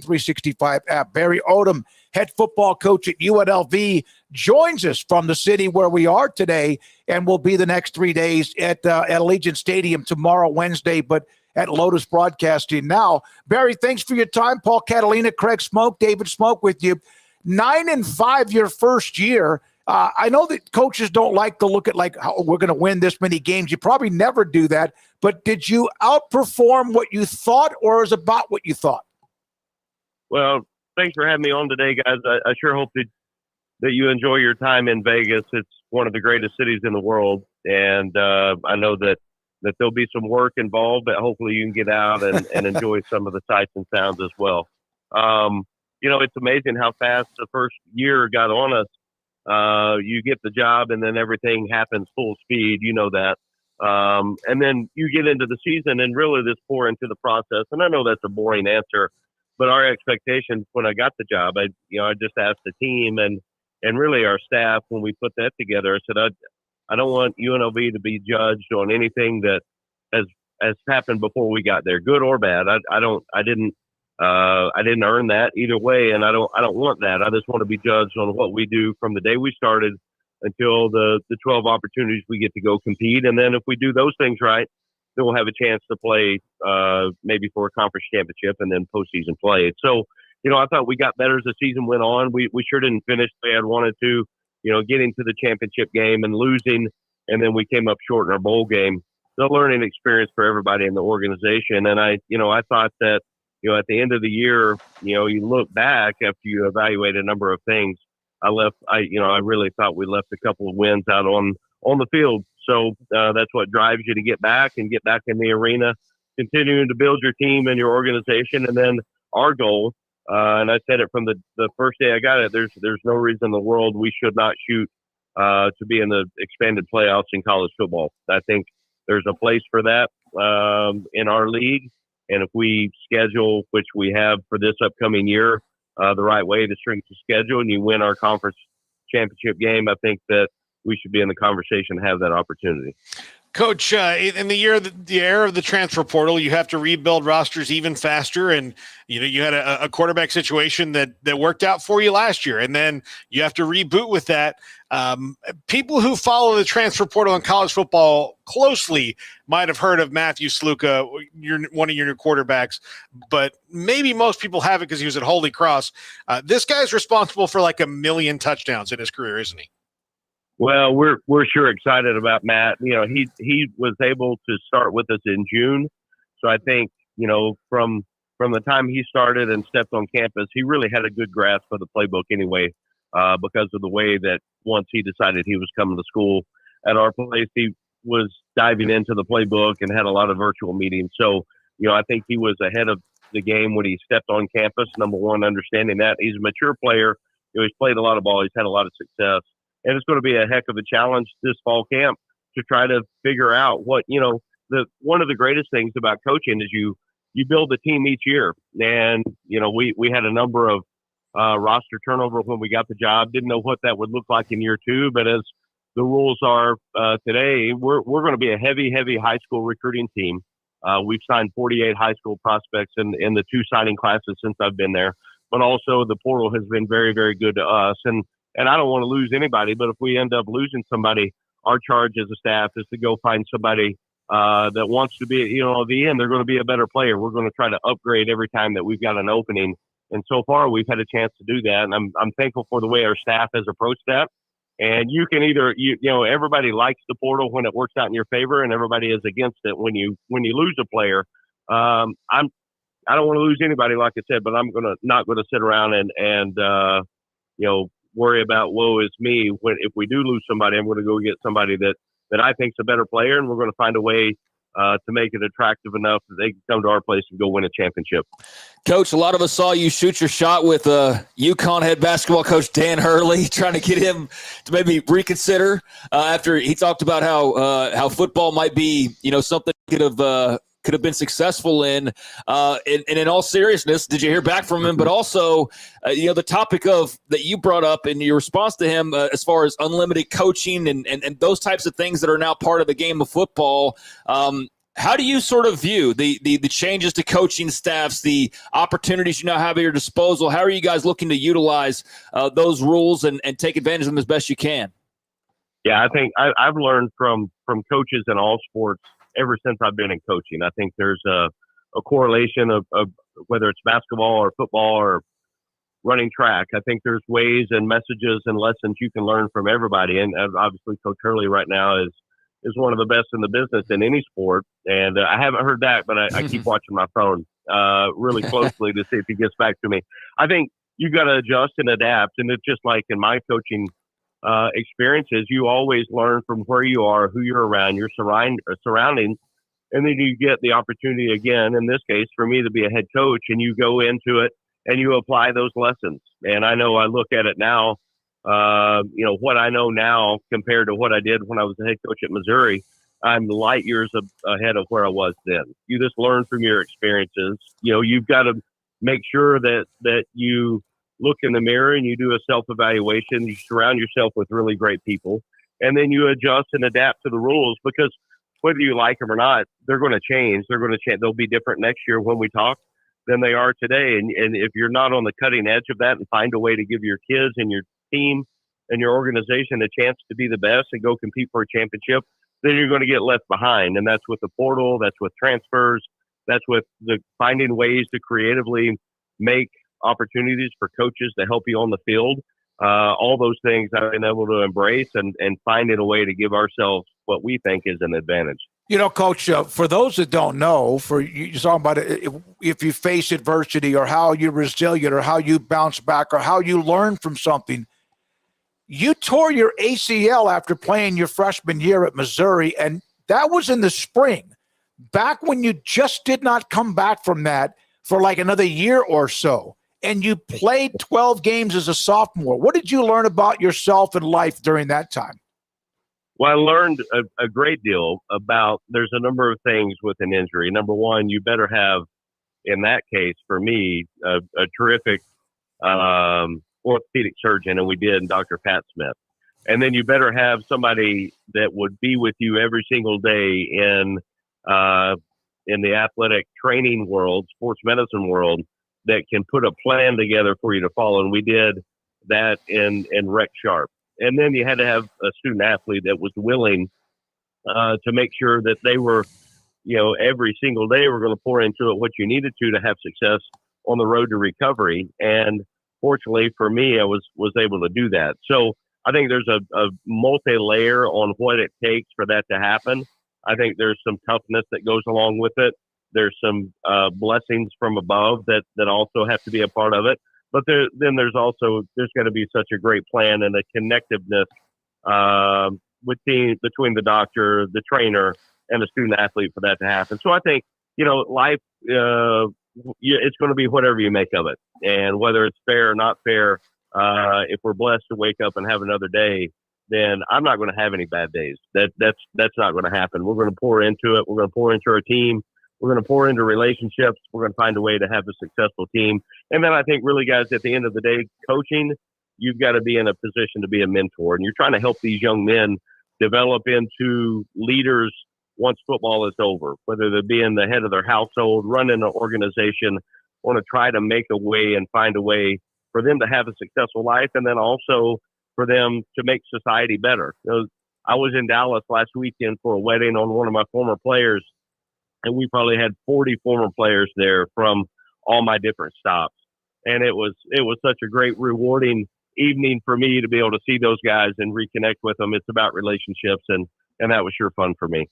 365 app. Barry Odom, head football coach at UNLV, joins us from the city where we are today and will be the next 3 days at Allegiant Stadium tomorrow, Wednesday, but at Lotus Broadcasting now. Barry, thanks for your time. Paul Catalina, Craig Smoke, David Smoke with you. 9-5 your first year. I know that coaches don't like to look at like how we're going to win this many games. You probably never do that. But did you outperform what you thought, or is about what you thought? Well, thanks for having me on today, guys. I sure hope that you enjoy your time in Vegas. It's one of the greatest cities in the world, and I know that there'll be some work involved, but hopefully you can get out and enjoy some of the sights and sounds as well. It's amazing how fast the first year got on us. You get the job and then everything happens full speed. You know that. And then you get into the season and really just pour into the process. And I know that's a boring answer, but our expectations when I got the job, I just asked the team and really our staff when we put that together. I said, I don't want UNLV to be judged on anything that has happened before we got there, good or bad. I didn't earn that either way, and I don't want that. I just want to be judged on what we do from the day we started until the 12 opportunities we get to go compete. And then if we do those things right, then we'll have a chance to play maybe for a conference championship and then postseason play. So, I thought we got better as the season went on. We sure didn't finish the way I'd wanted to, getting to the championship game and losing, and then we came up short in our bowl game. The learning experience for everybody in the organization. And I thought that, at the end of the year, you look back after you evaluate a number of things. I really thought we left a couple of wins out on the field. So that's what drives you to get back in the arena, continuing to build your team and your organization. And then our goal, and I said it from the first day I got it, there's no reason in the world we should not shoot to be in the expanded playoffs in college football. I think there's a place for that in our league. And if we schedule, which we have for this upcoming year, the right way, the strength of schedule, and you win our conference championship game, I think that we should be in the conversation to have that opportunity. Coach, in the era of the transfer portal, you have to rebuild rosters even faster. And, you had a quarterback situation that worked out for you last year, and then you have to reboot with that. People who follow the transfer portal in college football closely might have heard of Matthew Sluka, one of your new quarterbacks, but maybe most people haven't because he was at Holy Cross. This guy's responsible for like 1 million touchdowns in his career, isn't he? Well, we're sure excited about Matt. He was able to start with us in June. So I think, from the time he started and stepped on campus, he really had a good grasp of the playbook anyway, because of the way that once he decided he was coming to school at our place, he was diving into the playbook and had a lot of virtual meetings. So, I think he was ahead of the game when he stepped on campus. Number one, understanding that he's a mature player. He's played a lot of ball. He's had a lot of success. And it's going to be a heck of a challenge this fall camp to try to figure out what, one of the greatest things about coaching is you build the team each year. And, we had a number of roster turnover when we got the job. Didn't know what that would look like in year two. But as the rules are today, we're going to be a heavy high school recruiting team. We've signed 48 high school prospects in the two signing classes since I've been there. But also the portal has been very, very good to us. And I don't want to lose anybody, but if we end up losing somebody, our charge as a staff is to go find somebody that wants to be, at the end, they're going to be a better player. We're going to try to upgrade every time that we've got an opening. And so far, we've had a chance to do that. And I'm thankful for the way our staff has approached that. And you can either, everybody likes the portal when it works out in your favor, and everybody is against it when you lose a player. I don't want to lose anybody, like I said, but I'm not going to sit around and worry about woe is me. If we do lose somebody, I'm going to go get somebody that I think is a better player, and we're going to find a way to make it attractive enough that they can come to our place and go win a championship. Coach, a lot of us saw you shoot your shot with UConn head basketball coach Dan Hurley, trying to get him to maybe reconsider after he talked about how football might be, something could have been successful in. And in all seriousness, did you hear back from him? But also, the topic of that you brought up in your response to him as far as unlimited coaching and those types of things that are now part of the game of football. How do you sort of view the changes to coaching staffs, the opportunities you now have at your disposal? How are you guys looking to utilize those rules and take advantage of them as best you can? Yeah, I think I've learned from coaches in all sports ever since I've been in coaching. I think there's a correlation of whether it's basketball or football or running track. I think there's ways and messages and lessons you can learn from everybody. And obviously, Coach Hurley right now is one of the best in the business in any sport. And I haven't heard back, but I keep watching my phone really closely to see if he gets back to me. I think you've got to adjust and adapt. And it's just like in my coaching experiences, you always learn from where you are, who you're around, your surroundings. And then you get the opportunity again, in this case, for me to be a head coach, and you go into it and you apply those lessons. And I know I look at it now, what I know now compared to what I did when I was the head coach at Missouri, I'm light years ahead of where I was then. You just learn from your experiences. You've got to make sure that you look in the mirror and you do a self-evaluation. You surround yourself with really great people, and then you adjust and adapt to the rules, because whether you like them or not, they're going to change. They'll be different next year when we talk than they are today. And if you're not on the cutting edge of that and find a way to give your kids and your team and your organization a chance to be the best and go compete for a championship, then you're going to get left behind. And that's with the portal, that's with transfers, that's with the finding ways to creatively make opportunities for coaches to help you on the field. All those things I've been able to embrace and finding a way to give ourselves what we think is an advantage. Coach, for those that don't know, you're talking about if you face adversity or how you're resilient or how you bounce back or how you learn from something. You tore your ACL after playing your freshman year at Missouri, and that was in the spring, back when you just did not come back from that for like another year or so. And you played 12 games as a sophomore. What did you learn about yourself and life during that time? Well, I learned a great deal about there's a number of things with an injury. Number one, you better have, in that case, for me, a terrific orthopedic surgeon, and we did, Dr. Pat Smith. And then you better have somebody that would be with you every single day in the athletic training world, sports medicine world, that can put a plan together for you to follow. And we did that in Rex Sharp. And then you had to have a student athlete that was willing to make sure that they were, every single day we're going to pour into it what you needed to have success on the road to recovery. And fortunately for me, I was able to do that. So I think there's a multi-layer on what it takes for that to happen. I think there's some toughness that goes along with it. There's some blessings from above that also have to be a part of it. But there's got to be such a great plan and a connectiveness between the doctor, the trainer, and the student athlete for that to happen. So I think, life, it's going to be whatever you make of it. And whether it's fair or not fair, if we're blessed to wake up and have another day, then I'm not going to have any bad days. That's not going to happen. We're going to pour into it. We're going to pour into our team. We're going to pour into relationships. We're going to find a way to have a successful team. And then I think really, guys, at the end of the day, coaching, you've got to be in a position to be a mentor. And you're trying to help these young men develop into leaders once football is over, whether they're being the head of their household, running an organization, want to try to make a way and find a way for them to have a successful life, and then also for them to make society better. I was in Dallas last weekend for a wedding on one of my former players, and we probably had 40 former players there from all my different stops. And it was such a great, rewarding evening for me to be able to see those guys and reconnect with them. It's about relationships, and that was sure fun for me.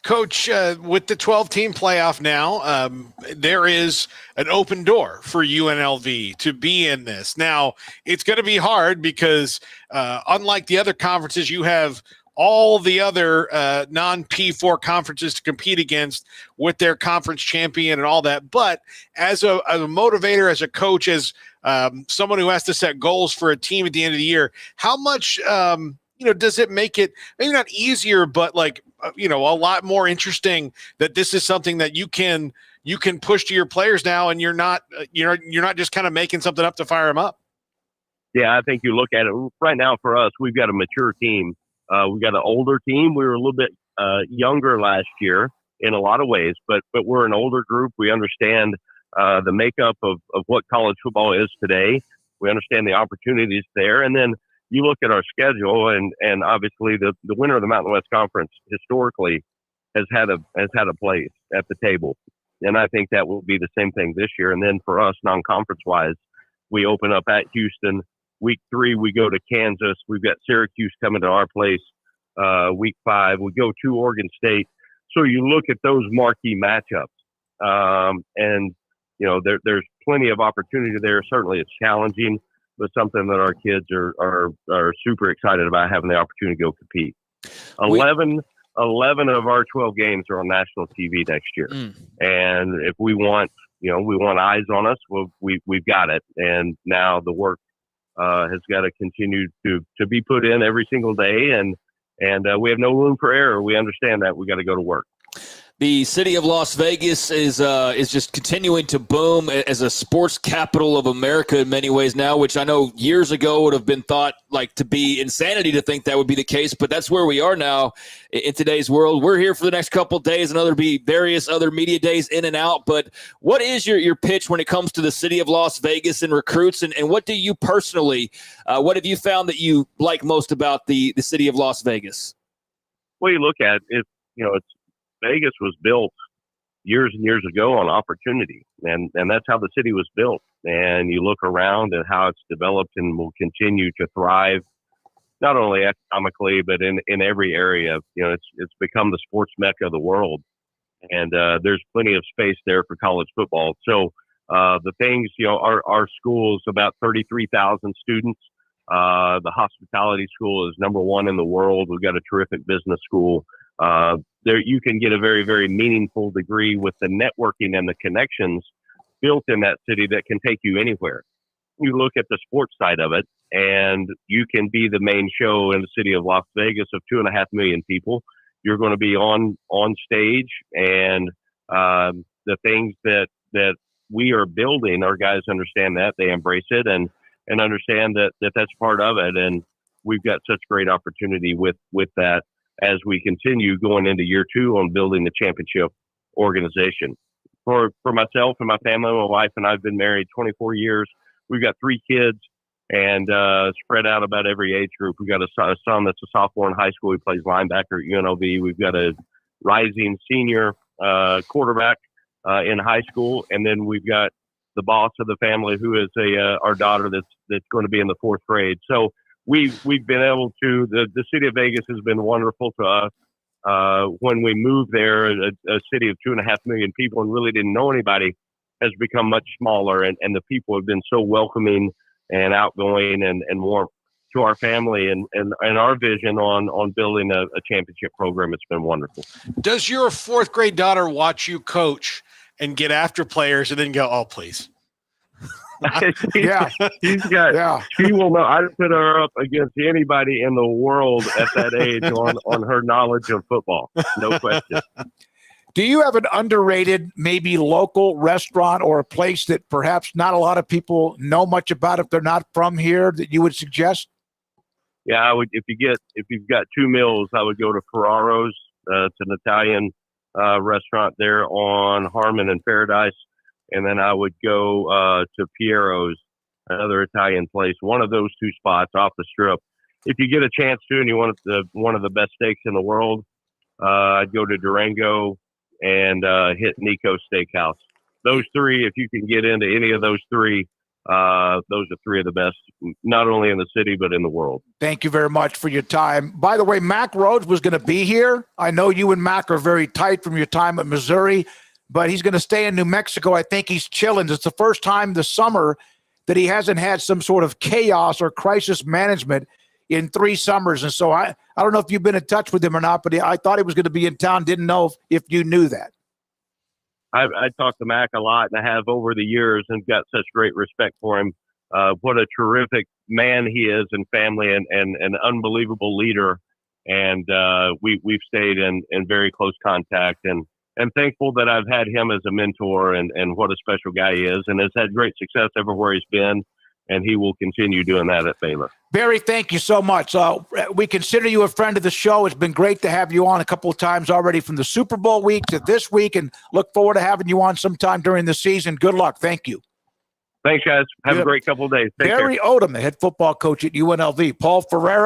Coach, with the 12-team playoff now, there is an open door for UNLV to be in this. Now, it's going to be hard because unlike the other conferences, you have all the other non-P4 conferences to compete against with their conference champion and all that. But as a motivator, as a coach, as someone who has to set goals for a team at the end of the year, how much does it make it maybe not easier, but a lot more interesting that this is something that you can push to your players now, and you're not just kind of making something up to fire them up? Yeah, I think you look at it right now for us, we've got a mature team. We've got an older team. We were a little bit younger last year in a lot of ways, but we're an older group. We understand the makeup of what college football is today. We understand the opportunities there. And then you look at our schedule, and obviously the winner of the Mountain West Conference historically has had a place at the table. And I think that will be the same thing this year. And then for us, non-conference wise, we open up at Houston. Week 3, we go to Kansas. We've got Syracuse coming to our place. Week 5, we go to Oregon State. So you look at those marquee matchups, and there's plenty of opportunity there. Certainly, it's challenging, but something that our kids are super excited about, having the opportunity to go compete. 11 of our 12 games are on national TV next year, and if we want eyes on us, we've got it. And now the work has got to continue to be put in every single day, and we have no room for error. We understand that. We got to go to work. The city of Las Vegas is just continuing to boom as a sports capital of America in many ways now, which I know years ago would have been thought like to be insanity to think that would be the case, but that's where we are now in today's world. We're here for the next couple of days, and there'll be various other media days in and out, but what is your pitch when it comes to the city of Las Vegas and recruits, and what do you personally, what have you found that you like most about the city of Las Vegas? Well, you look at it, Vegas was built years and years ago on opportunity, and that's how the city was built. And you look around at how it's developed and will continue to thrive, not only economically, but in every area. It's become the sports mecca of the world, and there's plenty of space there for college football. So the things, our school is about 33,000 students. The hospitality school is number 1 in the world. We've got a terrific business school. There you can get a very, very meaningful degree with the networking and the connections built in that city that can take you anywhere. You look at the sports side of it, and you can be the main show in the city of Las Vegas of 2.5 million people. You're going to be on stage, and the things that we are building, our guys understand that. They embrace it and understand that that's part of it. And we've got such great opportunity with that as we continue going into year 2 on building the championship organization. For myself and my family, my wife and I have been married 24 years. We've got 3 kids, and spread out about every age group. We've got a son that's a sophomore in high school. He plays linebacker at UNLV. We've got a rising senior quarterback in high school, and then we've got the boss of the family, who is our daughter that's going to be in the 4th grade. So we've been able to, the city of Vegas has been wonderful to us. When we moved there, a city of 2.5 million people and really didn't know anybody, has become much smaller, and the people have been so welcoming and outgoing and warm to our family and our vision on building a championship program. It's been wonderful. Does your 4th grade daughter watch you coach and get after players and then go, oh, please? Yeah. She will know. I'd put her up against anybody in the world at that age on her knowledge of football. No question. Do you have an underrated, maybe local restaurant or a place that perhaps not a lot of people know much about if they're not from here that you would suggest? Yeah, I would. If you've got 2 meals, I would go to Ferraro's. It's an Italian restaurant there on Harmon and Paradise. And then I would go to Piero's, another Italian place. One of those 2 spots off the strip. If you get a chance to, and you want one of the best steaks in the world, I'd go to Durango and hit Nico Steakhouse. Those 3, if you can get into any of those 3, those are 3 of the best, not only in the city but in the world. Thank you very much for your time. By the way, Mac Rhodes was going to be here. I know you and Mac are very tight from your time at Missouri, but he's going to stay in New Mexico. I think he's chilling. It's the first time this summer that he hasn't had some sort of chaos or crisis management in 3 summers. And so I don't know if you've been in touch with him or not, but I thought he was going to be in town. Didn't know if you knew that. I talked to Mac a lot, and I have over the years, and got such great respect for him. What a terrific man he is, and family, and an unbelievable leader. And we've stayed in very close contact, and thankful that I've had him as a mentor, and what a special guy he is, and has had great success everywhere he's been. and he will continue doing that at Baylor. Barry, thank you so much. We consider you a friend of the show. It's been great to have you on a couple of times already, from the Super Bowl week to this week, and look forward to having you on sometime during the season. Good luck. Thank you. Thanks, guys. Have a great couple of days. Take care. Barry Odom, the head football coach at UNLV. Paul Ferreira.